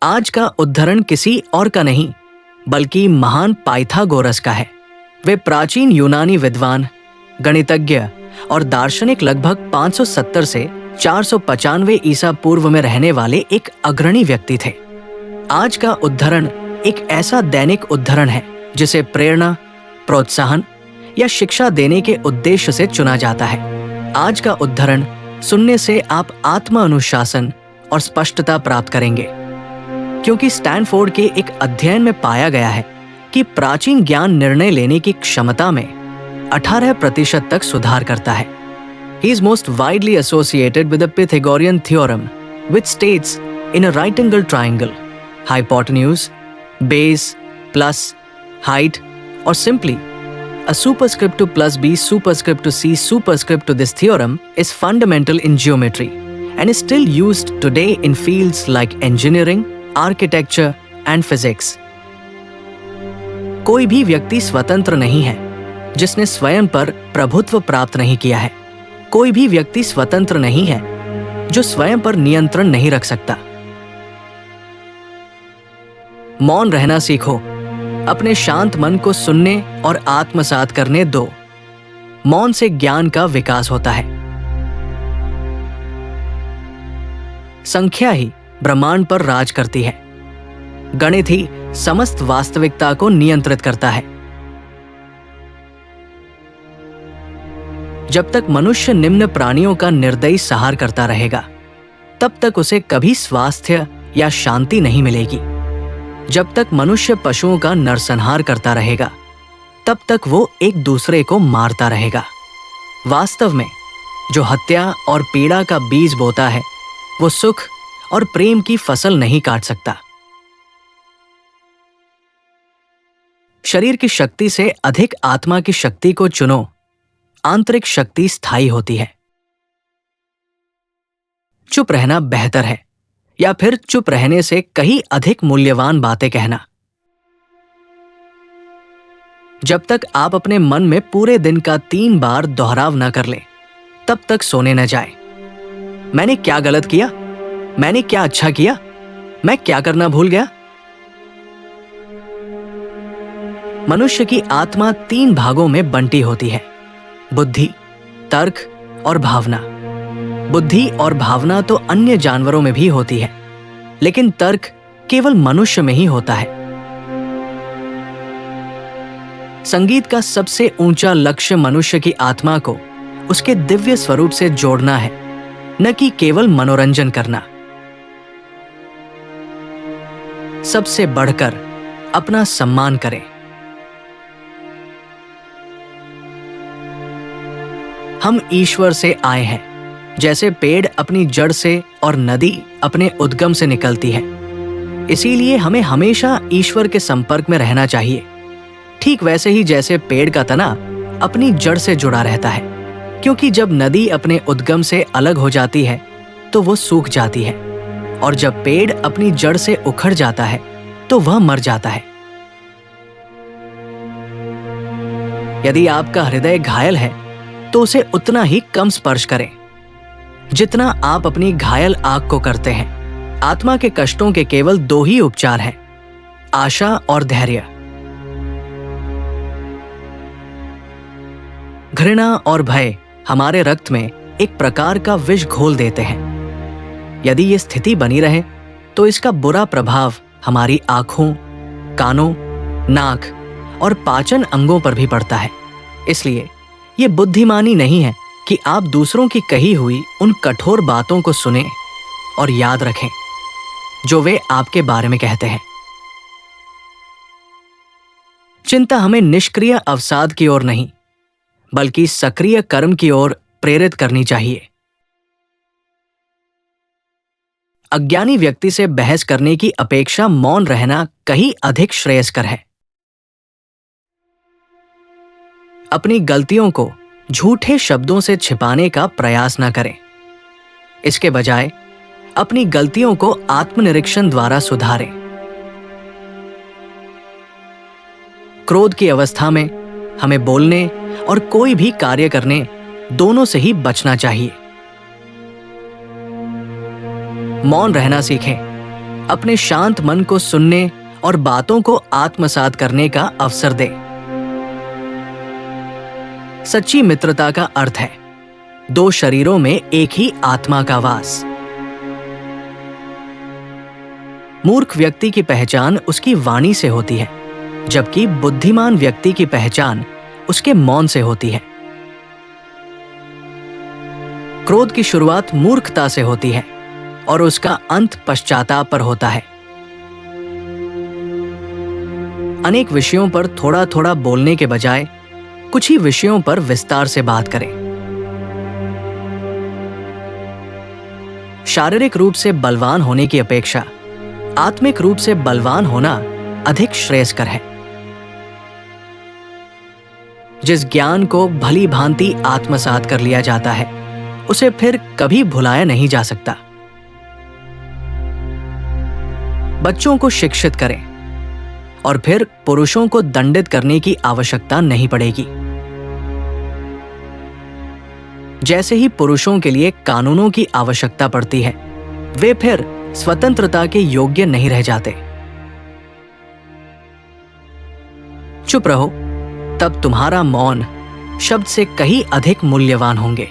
आज का उद्धरण किसी और का नहीं बल्कि महान पाइथागोरस का है। वे प्राचीन यूनानी विद्वान, गणितज्ञ और दार्शनिक लगभग 570 से 495 ईसा पूर्व में रहने वाले एक अग्रणी व्यक्ति थे। आज का उद्धरण एक ऐसा दैनिक उद्धरण है जिसे प्रेरणा, प्रोत्साहन या शिक्षा देने के उद्देश्य से चुना जाता है। आज का उद्धरण सुनने से आप आत्म अनुशासन और स्पष्टता प्राप्त करेंगे, क्योंकि स्टैनफोर्ड के एक अध्ययन में पाया गया है कि प्राचीन ज्ञान निर्णय लेने की क्षमता में 18% तक सुधार करता है। He is most widely associated with the Pythagorean theorem, which states in a right angle triangle, hypotenuse, base, plus, height, or simply a superscript to plus b superscript to c superscript to this theorem is fundamental in geometry and is still used today in fields like engineering, architecture and physics. कोई भी व्यक्ति स्वतंत्र नहीं है जिसने स्वयं पर प्रभुत्व प्राप्त नहीं किया है। कोई भी व्यक्ति स्वतंत्र नहीं है जो स्वयं पर नियंत्रण नहीं रख सकता। मौन रहना सीखो। अपने शांत मन को सुनने और आत्मसात करने दो। मौन से ज्ञान का विकास होता है। संख्या ही ब्रह्मांड पर राज करती है। गणित ही समस्त वास्तविकता को नियंत्रित करता है। जब तक मनुष्य निम्न प्राणियों का निर्दयी सहार करता रहेगा, तब तक उसे कभी स्वास्थ्य या शांति नहीं मिलेगी। जब तक मनुष्य पशुओं का नरसंहार करता रहेगा, तब तक वो एक दूसरे को मारता रहेगा। वास्तव में जो हत्या और पीड़ा का बीज बोता है, वो सुख और प्रेम की फसल नहीं काट सकता। शरीर की शक्ति से अधिक आत्मा की शक्ति को चुनो। आंतरिक शक्ति स्थायी होती है। चुप रहना बेहतर है या फिर चुप रहने से कहीं अधिक मूल्यवान बातें कहना। जब तक आप अपने मन में पूरे दिन का 3 बार दोहराव न कर ले, तब तक सोने न जाए। मैंने क्या गलत किया? मैंने क्या अच्छा किया? मैं क्या करना भूल गया? मनुष्य की आत्मा 3 भागों में बंटी होती है: बुद्धि, तर्क और भावना। बुद्धि और भावना तो अन्य जानवरों में भी होती है, लेकिन तर्क केवल मनुष्य में ही होता है। संगीत का सबसे ऊंचा लक्ष्य मनुष्य की आत्मा को उसके दिव्य स्वरूप से जोड़ना है, न कि केवल मनोरंजन करना। सबसे बढ़कर अपना सम्मान करें। हम ईश्वर से आए हैं। जैसे पेड़ अपनी जड़ से और नदी अपने उद्गम से निकलती है, इसीलिए हमें हमेशा ईश्वर के संपर्क में रहना चाहिए। ठीक वैसे ही जैसे पेड़ का तना अपनी जड़ से जुड़ा रहता है, क्योंकि जब नदी अपने उद्गम से अलग हो जाती है तो वो सूख जाती है, और जब पेड़ अपनी जड़ से उखड़ जाता है तो वह मर जाता है। यदि आपका हृदय घायल है तो उसे उतना ही कम स्पर्श करें जितना आप अपनी घायल आंख को करते हैं। आत्मा के कष्टों के केवल 2 ही उपचार हैं: आशा और धैर्य। घृणा और भय हमारे रक्त में एक प्रकार का विष घोल देते हैं। यदि ये स्थिति बनी रहे तो इसका बुरा प्रभाव हमारी आंखों, कानों, नाक और पाचन अंगों पर भी पड़ता है। इसलिए ये बुद्धिमानी नहीं है कि आप दूसरों की कही हुई उन कठोर बातों को सुने और याद रखें जो वे आपके बारे में कहते हैं। चिंता हमें निष्क्रिय अवसाद की ओर नहीं, बल्कि सक्रिय कर्म की ओर प्रेरित करनी चाहिए। अज्ञानी व्यक्ति से बहस करने की अपेक्षा मौन रहना कहीं अधिक श्रेयस्कर है। अपनी गलतियों को झूठे शब्दों से छिपाने का प्रयास न करें। इसके बजाय अपनी गलतियों को आत्मनिरीक्षण द्वारा सुधारें। क्रोध की अवस्था में हमें बोलने और कोई भी कार्य करने दोनों से ही बचना चाहिए। मौन रहना सीखें अपने शांत मन को सुनने और बातों को आत्मसात करने का अवसर दे। सच्ची मित्रता का अर्थ है दो शरीरों में एक ही आत्मा का वास। मूर्ख व्यक्ति की पहचान उसकी वाणी से होती है, जबकि बुद्धिमान व्यक्ति की पहचान उसके मौन से होती है। क्रोध की शुरुआत मूर्खता से होती है और उसका अंत पश्चाताप पर होता है। अनेक विषयों पर थोड़ा थोड़ा बोलने के बजाय कुछ ही विषयों पर विस्तार से बात करें। शारीरिक रूप से बलवान होने की अपेक्षा आत्मिक रूप से बलवान होना अधिक श्रेयस्कर है। जिस ज्ञान को भली भांति आत्मसात कर लिया जाता है उसे फिर कभी भुलाया नहीं जा सकता। बच्चों को शिक्षित करें और फिर पुरुषों को दंडित करने की आवश्यकता नहीं पड़ेगी। जैसे ही पुरुषों के लिए कानूनों की आवश्यकता पड़ती है, वे फिर स्वतंत्रता के योग्य नहीं रह जाते। चुप रहो, तब तुम्हारा मौन शब्द से कहीं अधिक मूल्यवान होंगे।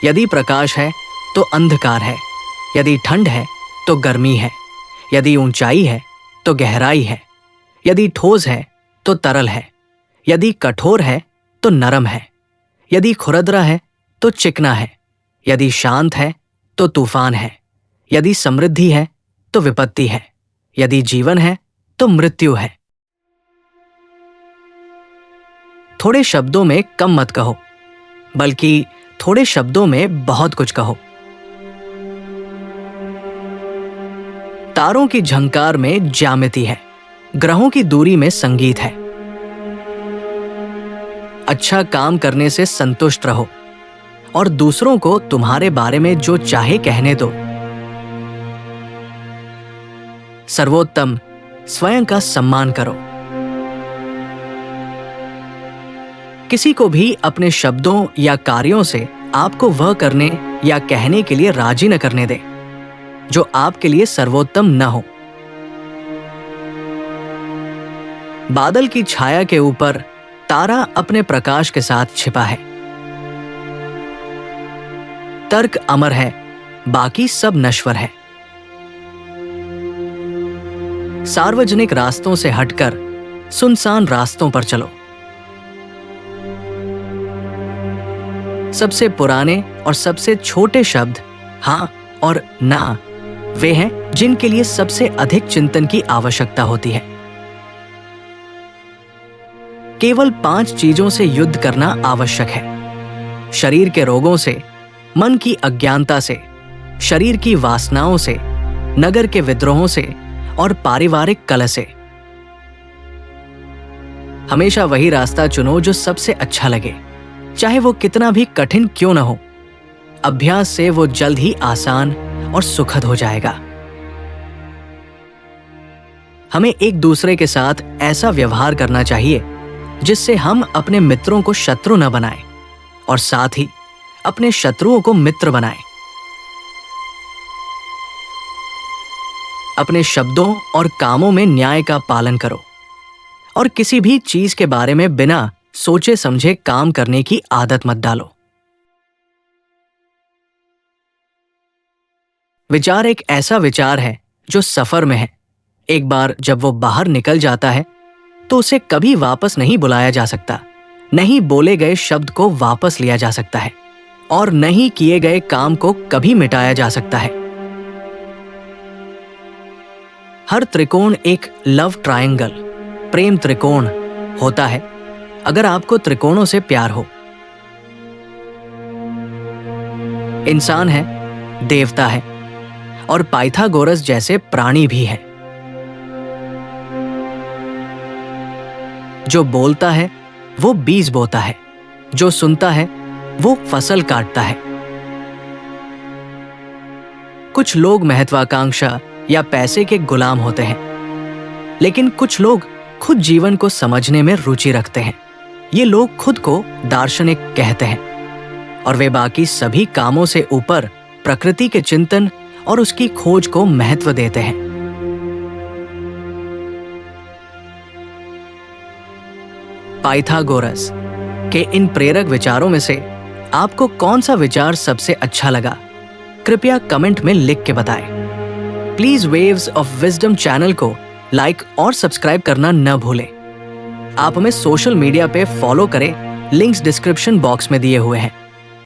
यदि प्रकाश है तो अंधकार है, यदि ठंड है तो गर्मी है, यदि ऊंचाई है तो गहराई है, यदि ठोस है तो तरल है, यदि कठोर है तो नरम है, यदि खुरदरा है तो चिकना है, यदि शांत है तो तूफान है, यदि समृद्धि है तो विपत्ति है, यदि जीवन है तो मृत्यु है। थोड़े शब्दों में कम मत कहो, बल्कि थोड़े शब्दों में बहुत कुछ कहो। तारों की झंकार में ज्यामिति है, ग्रहों की दूरी में संगीत है। अच्छा काम करने से संतुष्ट रहो और दूसरों को तुम्हारे बारे में जो चाहे कहने दो। सर्वोत्तम स्वयं का सम्मान करो। किसी को भी अपने शब्दों या कार्यों से आपको वह करने या कहने के लिए राजी न करने दे जो आपके लिए सर्वोत्तम न हो। बादल की छाया के ऊपर तारा अपने प्रकाश के साथ छिपा है। तर्क अमर है, बाकी सब नश्वर है। सार्वजनिक रास्तों से हटकर सुनसान रास्तों पर चलो। सबसे पुराने और सबसे छोटे शब्द हां और ना वे हैं जिनके लिए सबसे अधिक चिंतन की आवश्यकता होती है। केवल 5 चीजों से युद्ध करना आवश्यक है: शरीर के रोगों से, मन की अज्ञानता से, शरीर की वासनाओं से, नगर के विद्रोहों से और पारिवारिक कलह से। हमेशा वही रास्ता चुनो जो सबसे अच्छा लगे, चाहे वो कितना भी कठिन क्यों न हो। अभ्यास से वो जल्द ही आसान और सुखद हो जाएगा। हमें एक दूसरे के साथ ऐसा व्यवहार करना चाहिए जिससे हम अपने मित्रों को शत्रु न बनाएं और साथ ही अपने शत्रुओं को मित्र बनाएं। अपने शब्दों और कामों में न्याय का पालन करो और किसी भी चीज के बारे में बिना सोचे समझे काम करने की आदत मत डालो। विचार एक ऐसा विचार है जो सफर में है। एक बार जब वो बाहर निकल जाता है तो उसे कभी वापस नहीं बुलाया जा सकता। नहीं बोले गए शब्द को वापस लिया जा सकता है और नहीं किए गए काम को कभी मिटाया जा सकता है। हर त्रिकोण एक लव ट्रायंगल, प्रेम त्रिकोण होता है अगर आपको त्रिकोणों से प्यार हो। इंसान है, देवता है और पाइथागोरस जैसे प्राणी भी है। जो बोलता है वो बीज बोता है, जो सुनता है वो फसल काटता है। कुछ लोग महत्वाकांक्षा या पैसे के गुलाम होते हैं, लेकिन कुछ लोग खुद जीवन को समझने में रुचि रखते हैं। ये लोग खुद को दार्शनिक कहते हैं और वे बाकी सभी कामों से ऊपर प्रकृति के चिंतन और उसकी खोज को महत्व देते हैं। पाइथागोरस के इन प्रेरक विचारों में से आपको कौन सा विचार सबसे अच्छा लगा? कृपया कमेंट में लिख के बताएं। Please waves of wisdom channel को लाइक और सब्सक्राइब करना न भूलें। आप हमें सोशल मीडिया पे फॉलो करें, लिंक्स डिस्क्रिप्शन बॉक्स में दिए हुए हैं।